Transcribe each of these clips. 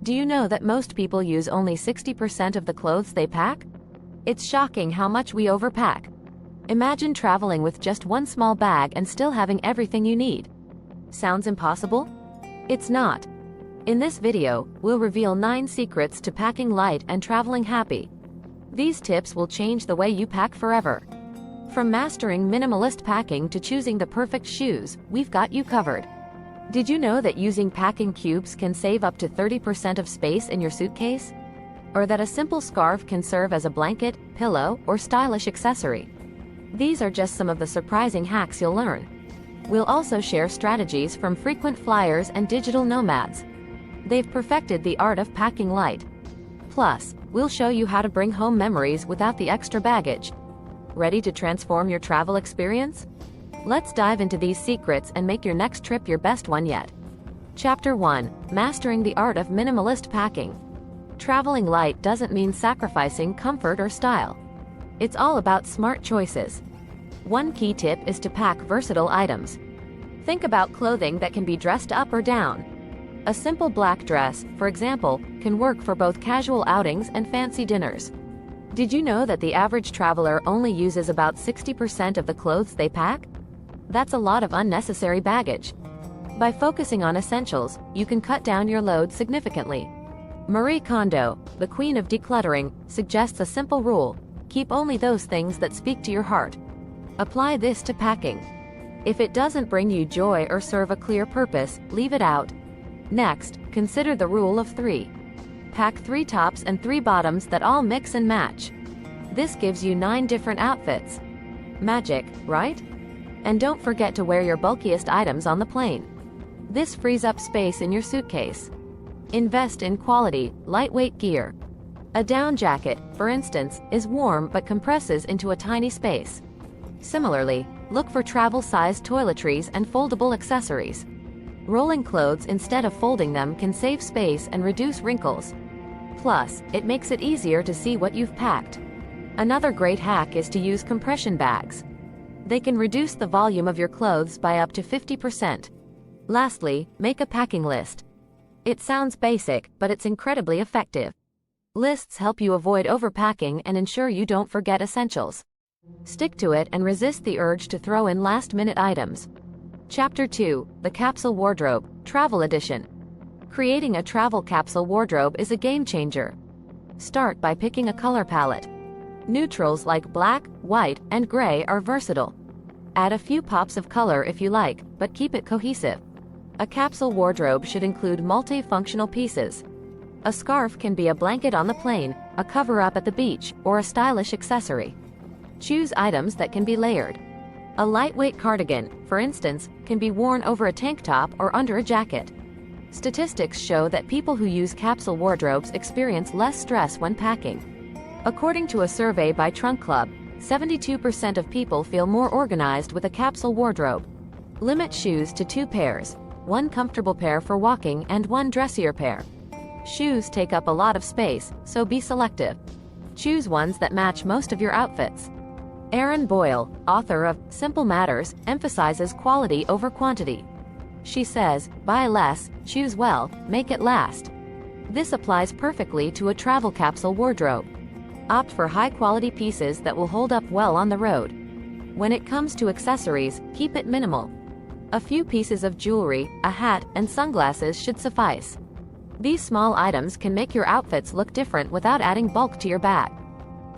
Do you know that most people use only 60% of the clothes they pack? It's shocking how much we overpack. Imagine traveling with just one small bag and still having everything you need. Sounds impossible? It's not. In this video, we'll reveal 9 secrets to packing light and traveling happy. These tips will change the way you pack forever. From mastering minimalist packing to choosing the perfect shoes, we've got you covered. Did you know that using packing cubes can save up to 30% of space in your suitcase? Or that a simple scarf can serve as a blanket, pillow, or stylish accessory? These are just some of the surprising hacks you'll learn. We'll also share strategies from frequent flyers and digital nomads. They've perfected the art of packing light. Plus, we'll show you how to bring home memories without the extra baggage. Ready to transform your travel experience? Let's dive into these secrets and make your next trip your best one yet. Chapter 1: Mastering the Art of Minimalist Packing. Traveling light doesn't mean sacrificing comfort or style. It's all about smart choices. One key tip is to pack versatile items. Think about clothing that can be dressed up or down. A simple black dress, for example, can work for both casual outings and fancy dinners. Did you know that the average traveler only uses about 60% of the clothes they pack? That's a lot of unnecessary baggage. By focusing on essentials, you can cut down your load significantly. Marie Kondo, the queen of decluttering, suggests a simple rule: keep only those things that speak to your heart. Apply this to packing. If it doesn't bring you joy or serve a clear purpose, leave it out. Next, consider the rule of 3. Pack 3 tops and 3 bottoms that all mix and match. This gives you 9 different outfits. Magic, right? And don't forget to wear your bulkiest items on the plane. This frees up space in your suitcase. Invest in quality, lightweight gear. A down jacket, for instance, is warm but compresses into a tiny space. Similarly, look for travel-sized toiletries and foldable accessories. Rolling clothes instead of folding them can save space and reduce wrinkles. Plus, it makes it easier to see what you've packed. Another great hack is to use compression bags. They can reduce the volume of your clothes by up to 50%. Lastly, make a packing list. It sounds basic, but it's incredibly effective. Lists help you avoid overpacking and ensure you don't forget essentials. Stick to it and resist the urge to throw in last-minute items. Chapter 2: The Capsule Wardrobe, Travel Edition. Creating a travel capsule wardrobe is a game-changer. Start by picking a color palette. Neutrals like black, white, and gray are versatile. Add a few pops of color if you like, but keep it cohesive. A capsule wardrobe should include multifunctional pieces. A scarf can be a blanket on the plane, a cover-up at the beach, or a stylish accessory. Choose items that can be layered. A lightweight cardigan, for instance, can be worn over a tank top or under a jacket. Statistics show that people who use capsule wardrobes experience less stress when packing. According to a survey by Trunk Club, 72% of people feel more organized with a capsule wardrobe. Limit shoes to 2 pairs, 1 comfortable pair for walking and 1 dressier pair. Shoes take up a lot of space, so be selective. Choose ones that match most of your outfits. Erin Boyle, author of Simple Matters, emphasizes quality over quantity. She says, buy less, choose well, make it last. This applies perfectly to a travel capsule wardrobe. Opt for high-quality pieces that will hold up well on the road. When it comes to accessories, keep it minimal. A few pieces of jewelry, a hat, and sunglasses should suffice. These small items can make your outfits look different without adding bulk to your bag.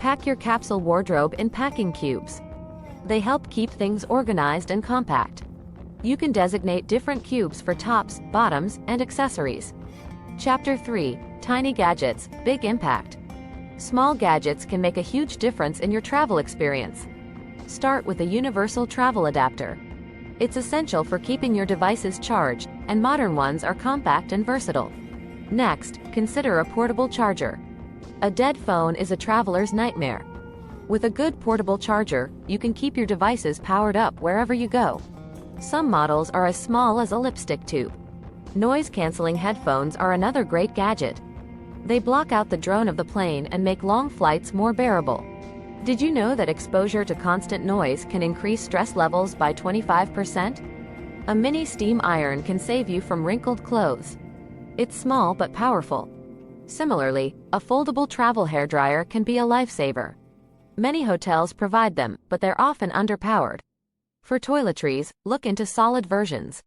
Pack your capsule wardrobe in packing cubes. They help keep things organized and compact. You can designate different cubes for tops, bottoms, and accessories. Chapter 3: Tiny Gadgets, Big Impact. Small gadgets can make a huge difference in your travel experience. Start with a universal travel adapter. It's essential for keeping your devices charged, and modern ones are compact and versatile. Next, consider a portable charger. A dead phone is a traveler's nightmare. With a good portable charger, you can keep your devices powered up wherever you go. Some models are as small as a lipstick tube. Noise-canceling headphones are another great gadget. They block out the drone of the plane and make long flights more bearable. Did you know that exposure to constant noise can increase stress levels by 25%? A mini steam iron can save you from wrinkled clothes. It's small but powerful. Similarly, a foldable travel hairdryer can be a lifesaver. Many hotels provide them, but they're often underpowered. For toiletries, look into solid versions.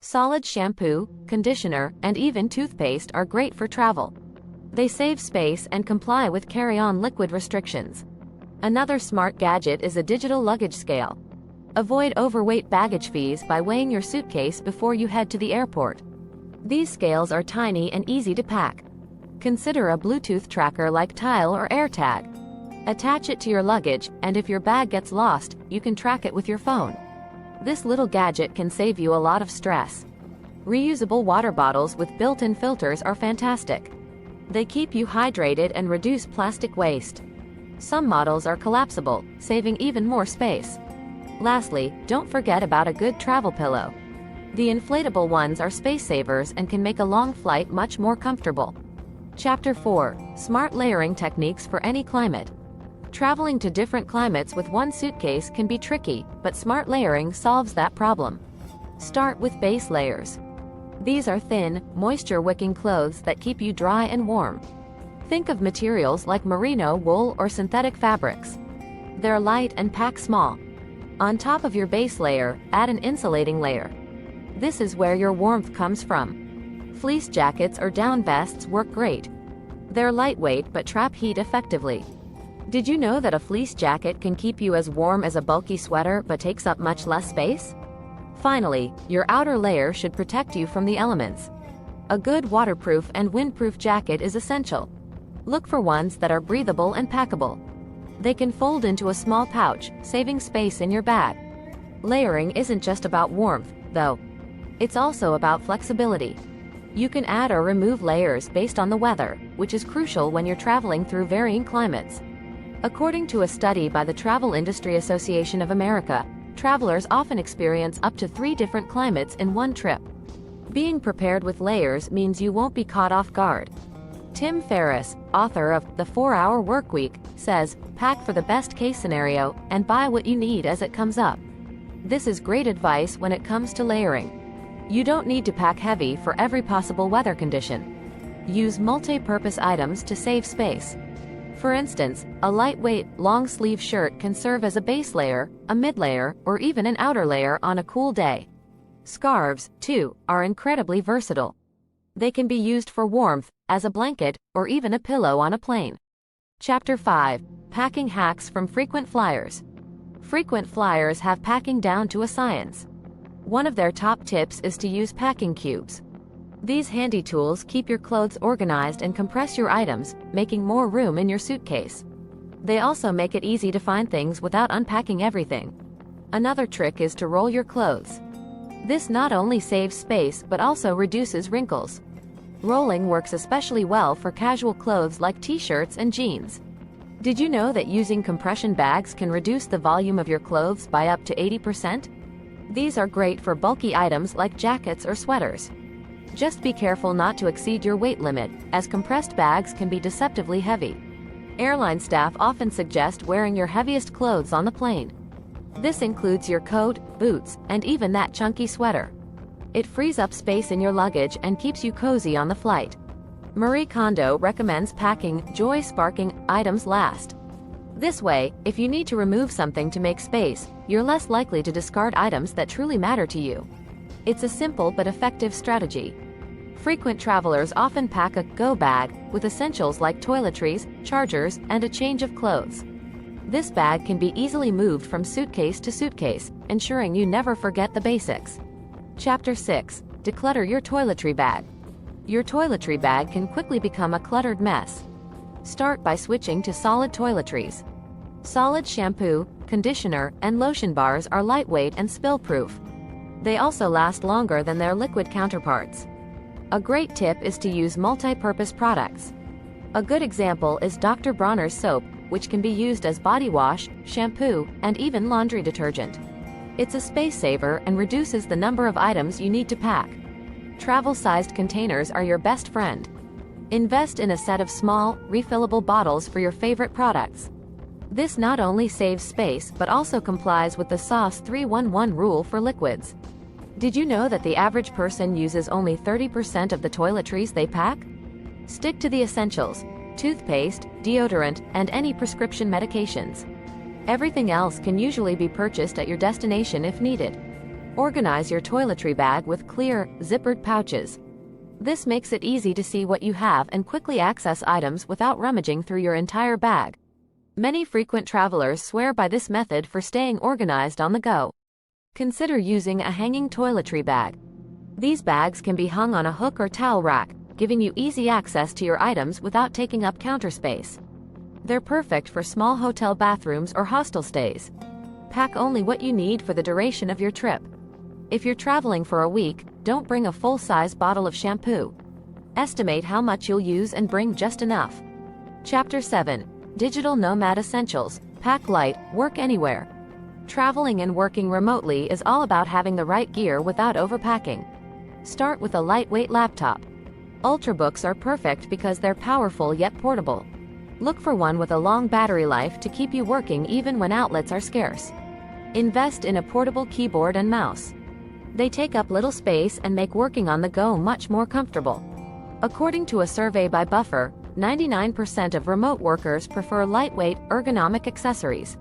Solid shampoo, conditioner, and even toothpaste are great for travel. They save space and comply with carry-on liquid restrictions. Another smart gadget is a digital luggage scale. Avoid overweight baggage fees by weighing your suitcase before you head to the airport. These scales are tiny and easy to pack. Consider a Bluetooth tracker like Tile or AirTag. Attach it to your luggage, and if your bag gets lost, you can track it with your phone. This little gadget can save you a lot of stress. Reusable water bottles with built-in filters are fantastic. They keep you hydrated and reduce plastic waste. Some models are collapsible, saving even more space. Lastly, don't forget about a good travel pillow. The inflatable ones are space savers and can make a long flight much more comfortable. Chapter 4: Smart Layering Techniques for Any Climate. Traveling to different climates with one suitcase can be tricky, but smart layering solves that problem. Start with base layers. These are thin, moisture-wicking clothes that keep you dry and warm. Think of materials like merino wool or synthetic fabrics. They're light and pack small. On top of your base layer, add an insulating layer. This is where your warmth comes from. Fleece jackets or down vests work great. They're lightweight but trap heat effectively. Did you know that a fleece jacket can keep you as warm as a bulky sweater but takes up much less space? Finally, your outer layer should protect you from the elements. A good waterproof and windproof jacket is essential. Look for ones that are breathable and packable. They can fold into a small pouch, saving space in your bag. Layering isn't just about warmth, though. It's also about flexibility. You can add or remove layers based on the weather, which is crucial when you're traveling through varying climates. According to a study by the Travel Industry Association of America, travelers often experience up to 3 different climates in one trip. Being prepared with layers means you won't be caught off guard. Tim Ferriss, author of The 4-Hour Workweek, says, "Pack for the best-case scenario and buy what you need as it comes up." This is great advice when it comes to layering. You don't need to pack heavy for every possible weather condition. Use multi-purpose items to save space. For instance, a lightweight, long-sleeve shirt can serve as a base layer, a mid-layer, or even an outer layer on a cool day. Scarves, too, are incredibly versatile. They can be used for warmth, as a blanket, or even a pillow on a plane. Chapter 5: Packing Hacks from Frequent Flyers. Frequent flyers have packing down to a science. One of their top tips is to use packing cubes. These handy tools keep your clothes organized and compress your items, making more room in your suitcase. They also make it easy to find things without unpacking everything. Another trick is to roll your clothes. This not only saves space but also reduces wrinkles. Rolling works especially well for casual clothes like t-shirts and jeans. Did you know that using compression bags can reduce the volume of your clothes by up to 80%? These are great for bulky items like jackets or sweaters. Just be careful not to exceed your weight limit, as compressed bags can be deceptively heavy. Airline staff often suggest wearing your heaviest clothes on the plane. This includes your coat, boots, and even that chunky sweater. It frees up space in your luggage and keeps you cozy on the flight. Marie Kondo recommends packing joy-sparking items last. This way, if you need to remove something to make space, you're less likely to discard items that truly matter to you. It's a simple but effective strategy. Frequent travelers often pack a go bag with essentials like toiletries, chargers, and a change of clothes. This bag can be easily moved from suitcase to suitcase, ensuring you never forget the basics. Chapter 6: Declutter your toiletry bag. Your toiletry bag can quickly become a cluttered mess. Start by switching to solid toiletries. Solid shampoo, conditioner, and lotion bars are lightweight and spill-proof. They also last longer than their liquid counterparts. A great tip is to use multi-purpose products. A good example is Dr. Bronner's soap, which can be used as body wash, shampoo, and even laundry detergent. It's a space saver and reduces the number of items you need to pack. Travel-sized containers are your best friend. Invest in a set of small, refillable bottles for your favorite products. This not only saves space but also complies with the SOS 311 rule for liquids. Did you know that the average person uses only 30% of the toiletries they pack? Stick to the essentials: toothpaste, deodorant, and any prescription medications. Everything else can usually be purchased at your destination if needed. Organize your toiletry bag with clear, zippered pouches. This makes it easy to see what you have and quickly access items without rummaging through your entire bag. Many frequent travelers swear by this method for staying organized on the go. Consider using a hanging toiletry bag. These bags can be hung on a hook or towel rack, giving you easy access to your items without taking up counter space. They're perfect for small hotel bathrooms or hostel stays. Pack only what you need for the duration of your trip. If you're traveling for a week, don't bring a full-size bottle of shampoo. Estimate how much you'll use and bring just enough. Chapter 7. Digital Nomad Essentials. Pack light, work anywhere. Traveling and working remotely is all about having the right gear without overpacking. Start with a lightweight laptop. Ultrabooks are perfect because they're powerful yet portable. Look for one with a long battery life to keep you working even when outlets are scarce. Invest in a portable keyboard and mouse. They take up little space and make working on the go much more comfortable. According to a survey by Buffer, 99% of remote workers prefer lightweight, ergonomic accessories.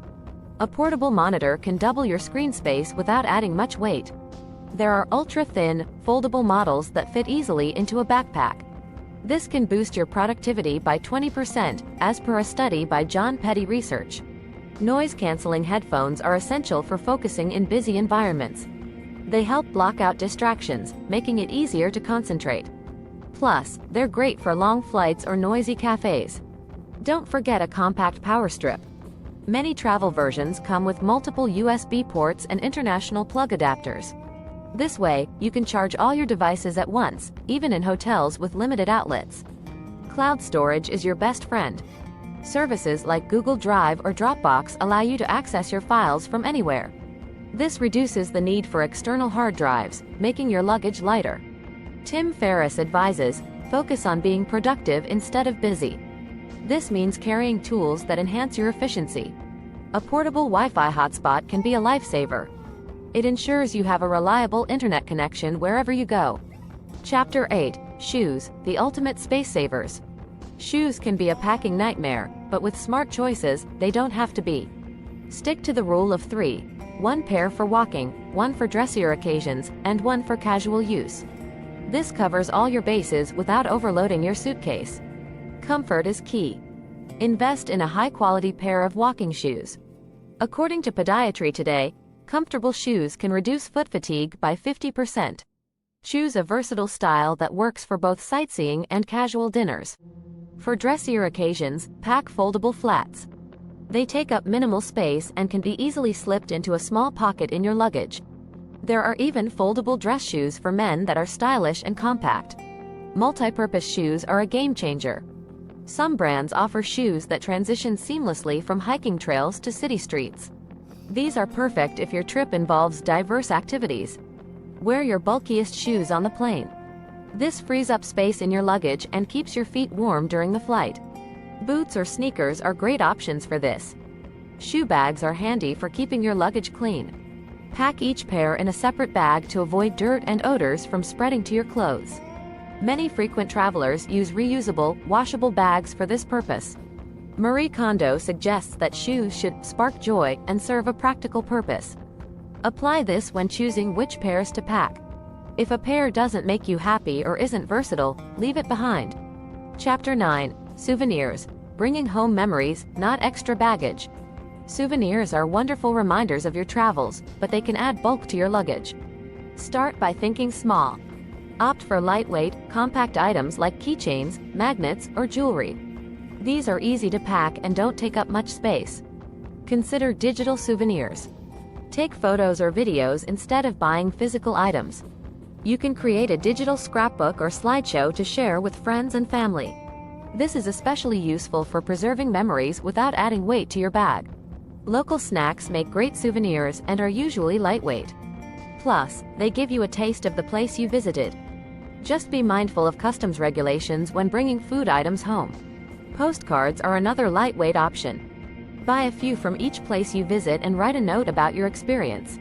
A portable monitor can double your screen space without adding much weight. There are ultra-thin, foldable models that fit easily into a backpack. This can boost your productivity by 20%, as per a study by John Petty Research. Noise-canceling headphones are essential for focusing in busy environments. They help block out distractions, making it easier to concentrate. Plus, they're great for long flights or noisy cafes. Don't forget a compact power strip. Many travel versions come with multiple USB ports and international plug adapters. This way, you can charge all your devices at once, even in hotels with limited outlets. Cloud storage is your best friend. Services like Google Drive or Dropbox allow you to access your files from anywhere. This reduces the need for external hard drives, making your luggage lighter. Tim Ferriss advises, focus on being productive instead of busy. This means carrying tools that enhance your efficiency. A portable Wi-Fi hotspot can be a lifesaver. It ensures you have a reliable internet connection wherever you go. Chapter 8. Shoes, the ultimate space savers. Shoes can be a packing nightmare, but with smart choices, they don't have to be. Stick to the rule of 3. One pair for walking, one for dressier occasions, and one for casual use. This covers all your bases without overloading your suitcase. Comfort is key. Invest in a high-quality pair of walking shoes. According to Podiatry Today, comfortable shoes can reduce foot fatigue by 50%. Choose a versatile style that works for both sightseeing and casual dinners. For dressier occasions, pack foldable flats. They take up minimal space and can be easily slipped into a small pocket in your luggage. There are even foldable dress shoes for men that are stylish and compact. Multi-purpose shoes are a game changer. Some brands offer shoes that transition seamlessly from hiking trails to city streets. These are perfect if your trip involves diverse activities. Wear your bulkiest shoes on the plane. This frees up space in your luggage and keeps your feet warm during the flight. Boots or sneakers are great options for this. Shoe bags are handy for keeping your luggage clean. Pack each pair in a separate bag to avoid dirt and odors from spreading to your clothes. Many frequent travelers use reusable, washable bags for this purpose. Marie Kondo suggests that shoes should spark joy and serve a practical purpose. Apply this when choosing which pairs to pack. If a pair doesn't make you happy or isn't versatile, leave it behind. Chapter 9. Souvenirs. Bringing home memories, not extra baggage. Souvenirs are wonderful reminders of your travels, but they can add bulk to your luggage. Start by thinking small. Opt for lightweight, compact items like keychains, magnets, or jewelry. These are easy to pack and don't take up much space. Consider digital souvenirs. Take photos or videos instead of buying physical items. You can create a digital scrapbook or slideshow to share with friends and family. This is especially useful for preserving memories without adding weight to your bag. Local snacks make great souvenirs and are usually lightweight. Plus, they give you a taste of the place you visited. Just be mindful of customs regulations when bringing food items home. Postcards are another lightweight option. Buy a few from each place you visit and write a note about your experience.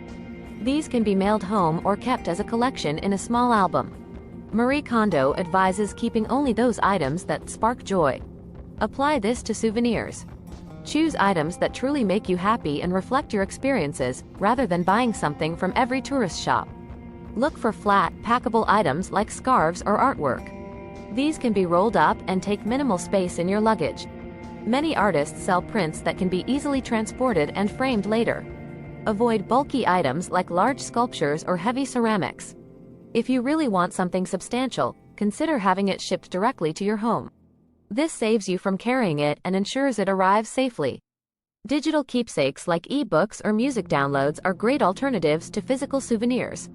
These can be mailed home or kept as a collection in a small album. Marie Kondo advises keeping only those items that spark joy. Apply this to souvenirs. Choose items that truly make you happy and reflect your experiences, rather than buying something from every tourist shop. Look for flat, packable items like scarves or artwork. These can be rolled up and take minimal space in your luggage. Many artists sell prints that can be easily transported and framed later. Avoid bulky items like large sculptures or heavy ceramics. If you really want something substantial, consider having it shipped directly to your home. This saves you from carrying it and ensures it arrives safely. Digital keepsakes like e-books or music downloads are great alternatives to physical souvenirs.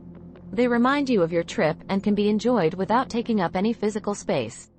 They remind you of your trip and can be enjoyed without taking up any physical space.